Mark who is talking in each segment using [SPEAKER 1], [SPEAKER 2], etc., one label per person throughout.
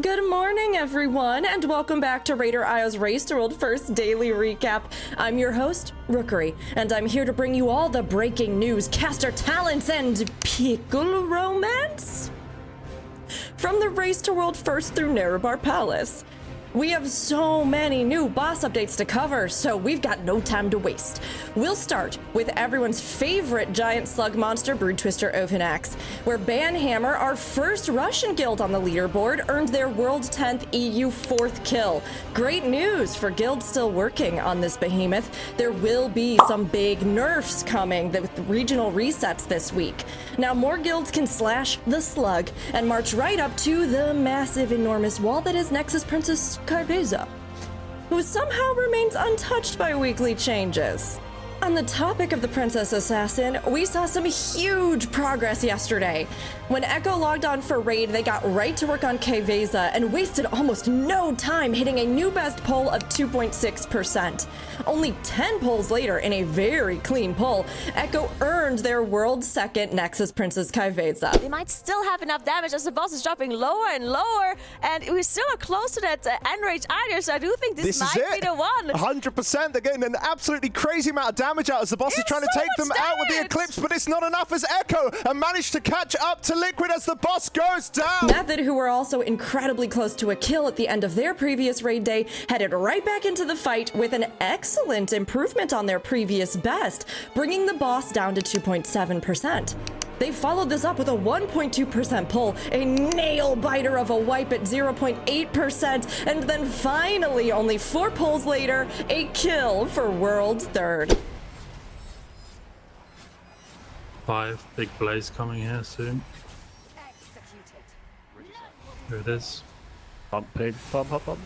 [SPEAKER 1] Good morning, everyone, and welcome back to RaiderIO's Race to World First Daily Recap. I'm your host, Rookery, and I'm here to bring you all the breaking news, caster talents, and pickle romance from the Race to World First through Nerub-ar Palace. We have so many new boss updates to cover, so we've got no time to waste. We'll start with everyone's favorite giant slug monster, Brood Twister Ovi'nax, where Banhammer, our first Russian guild on the leaderboard, earned their World 10th EU 4th kill. Great news for guilds still working on this behemoth. There will be some big nerfs coming with regional resets this week. Now more guilds can slash the slug and march right up to the massive, enormous wall that is Nexus Princess Ky'veza, who somehow remains untouched by weekly changes. On the topic of the Princess Assassin, we saw some huge progress yesterday. When Echo logged on for raid, they got right to work on Ky'veza and wasted almost no time, hitting a new best pull of 2.6%. Only 10 pulls later, in a very clean pull, Echo earned their world's second Nexus Princess Ky'veza.
[SPEAKER 2] They might still have enough damage as the boss is dropping lower and lower, and we still are close to that end range either, so I do think this might be the one.
[SPEAKER 3] 100%, they're getting an absolutely crazy amount of damage out as the boss is trying to take them out with the Eclipse, but it's not enough as Echo and managed to catch up to Liquid as the boss goes down.
[SPEAKER 1] Method, who were also incredibly close to a kill at the end of their previous raid day, headed right back into the fight with an excellent improvement on their previous best, bringing the boss down to 2.7%. They followed this up with a 1.2% pull, a nail-biter of a wipe at 0.8%, and then finally, only 4 pulls later, a kill for World 3rd.
[SPEAKER 4] 5 big blaze coming here soon. Here it is.
[SPEAKER 5] Bump, pig, bump, bump, bump.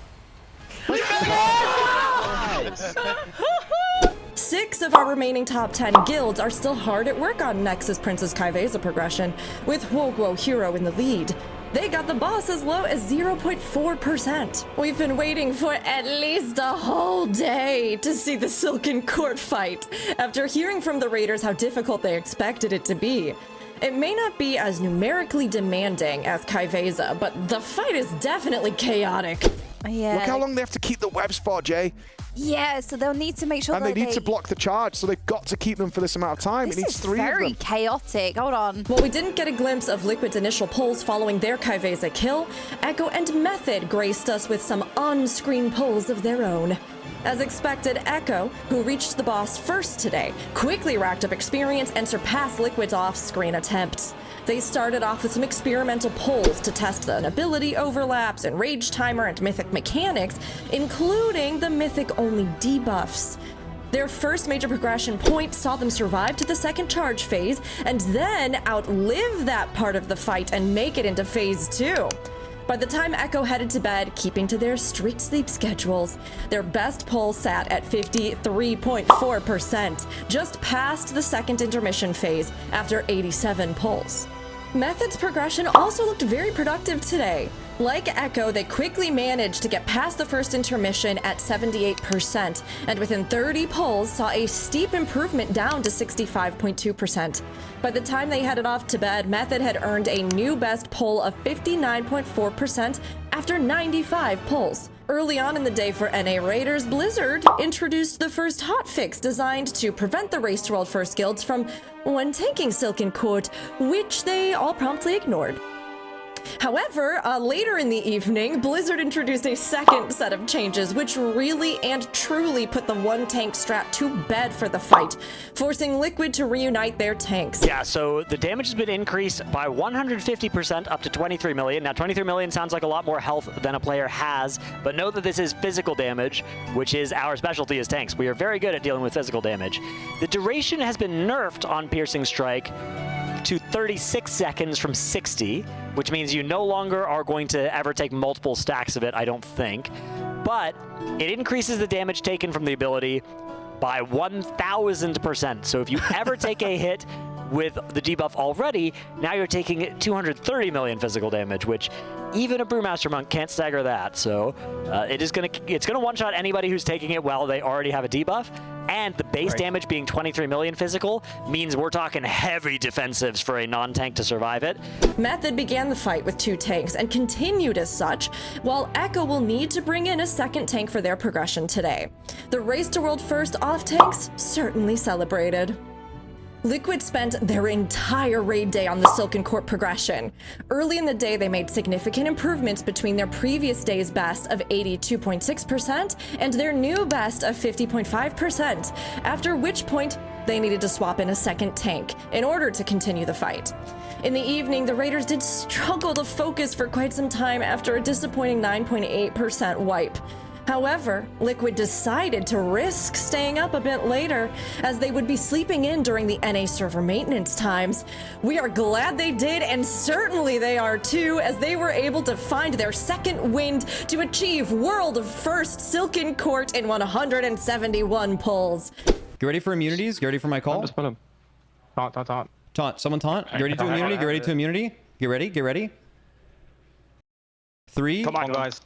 [SPEAKER 1] 6 of our remaining top 10 guilds are still hard at work on Nexus Princess Ky'veza progression, with Huoguo Hero in the lead. They got the boss as low as 0.4%. We've been waiting for at least a whole day to see the SIlken Court fight, after hearing from the raiders how difficult they expected it to be. It may not be as numerically demanding as Ky'veza, but the fight is definitely chaotic.
[SPEAKER 2] Yeah.
[SPEAKER 3] Look how long they have to keep the webs for, Jay.
[SPEAKER 2] Yeah, so they'll need to make sure
[SPEAKER 3] and
[SPEAKER 2] that
[SPEAKER 3] they need to block the charge, so they've got to keep them for this amount of time.
[SPEAKER 2] This
[SPEAKER 3] it needs
[SPEAKER 2] is
[SPEAKER 3] 3 of them.
[SPEAKER 2] very chaotic. Hold on.
[SPEAKER 1] While we didn't get a glimpse of Liquid's initial pulls following their Ky'veza kill, Echo and Method graced us with some on-screen pulls of their own. As expected, Echo, who reached the boss first today, quickly racked up experience and surpassed Liquid's off-screen attempts. They started off with some experimental pulls to test the ability overlaps and rage timer and mythic mechanics, including the mythic-only debuffs. Their first major progression point saw them survive to the second charge phase, and then outlive that part of the fight and make it into phase 2. By the time Echo headed to bed, keeping to their strict sleep schedules, their best pull sat at 53.4%, just past the second intermission phase after 87 pulls. Method's progression also looked very productive today. Like Echo, they quickly managed to get past the first intermission at 78%, and within 30 pulls saw a steep improvement down to 65.2%. By the time they headed off to bed, Method had earned a new best pull of 59.4% after 95 pulls. Early on in the day for NA Raiders, Blizzard introduced the first hotfix designed to prevent the Race to World First guilds from one-tanking SIlken Court, which they all promptly ignored. However, later in the evening, Blizzard introduced a second set of changes, which really and truly put the one-tank strat to bed for the fight, forcing Liquid to reunite their tanks.
[SPEAKER 5] Yeah, so the damage has been increased by 150% up to 23 million. Now, 23 million sounds like a lot more health than a player has, but know that this is physical damage, which is our specialty as tanks. We are very good at dealing with physical damage. The duration has been nerfed on Piercing Strike to 36 seconds from 60, which means you no longer are going to ever take multiple stacks of it, I don't think. But it increases the damage taken from the ability by 1,000%. So if you ever take a hit with the debuff already, now you're taking 230 million physical damage, which even a Brewmaster Monk can't stagger that. So it's gonna one-shot anybody who's taking it while they already have a debuff. And the base damage being 23 million physical means we're talking heavy defensives for a non-tank to survive it.
[SPEAKER 1] Method began the fight with 2 tanks and continued as such, while Echo will need to bring in a second tank for their progression today. The Race to World First off tanks certainly celebrated. Liquid spent their entire raid day on the SIlken Court progression. Early in the day, they made significant improvements between their previous day's best of 82.6% and their new best of 50.5%, after which point they needed to swap in a second tank in order to continue the fight. In the evening, the Raiders did struggle to focus for quite some time after a disappointing 9.8% wipe. However, Liquid decided to risk staying up a bit later, as they would be sleeping in during the NA server maintenance times. We are glad they did, and certainly they are too, as they were able to find their second wind to achieve world first SIlken Court in 171 pulls.
[SPEAKER 6] Get ready for immunities. Get ready for my call.
[SPEAKER 7] Just put him. Taunt.
[SPEAKER 6] Taunt. Someone taunt. Get ready to immunity. Get ready to immunity. Get ready. Get ready. 3.
[SPEAKER 7] Come on, guys.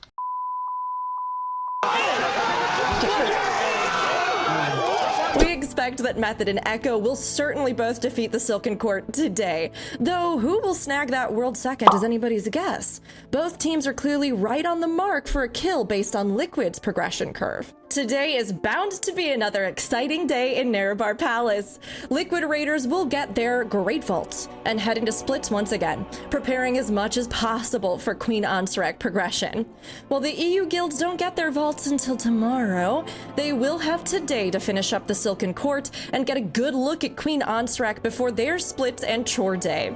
[SPEAKER 1] We expect that Method and Echo will certainly both defeat the SIlken Court today, though who will snag that world second is anybody's guess. Both teams are clearly right on the mark for a kill based on Liquid's progression curve. Today is bound to be another exciting day in Nerub-ar Palace. Liquid Raiders will get their Great Vaults and head into splits once again, preparing as much as possible for Queen Ansurek progression. While the EU guilds don't get their vaults until tomorrow, they will have today to finish up the SIlken Court and get a good look at Queen Ansurek before their splits and chore day.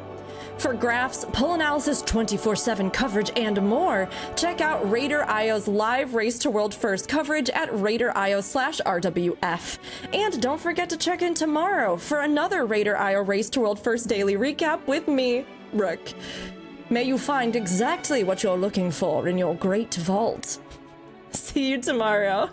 [SPEAKER 1] For graphs, poll analysis, 24/7 coverage, and more, check out RaiderIO's live Race to World First coverage at RaiderIO/RWF. And don't forget to check in tomorrow for another RaiderIO Race to World First daily recap with me, Rook. May you find exactly what you're looking for in your great vault. See you tomorrow.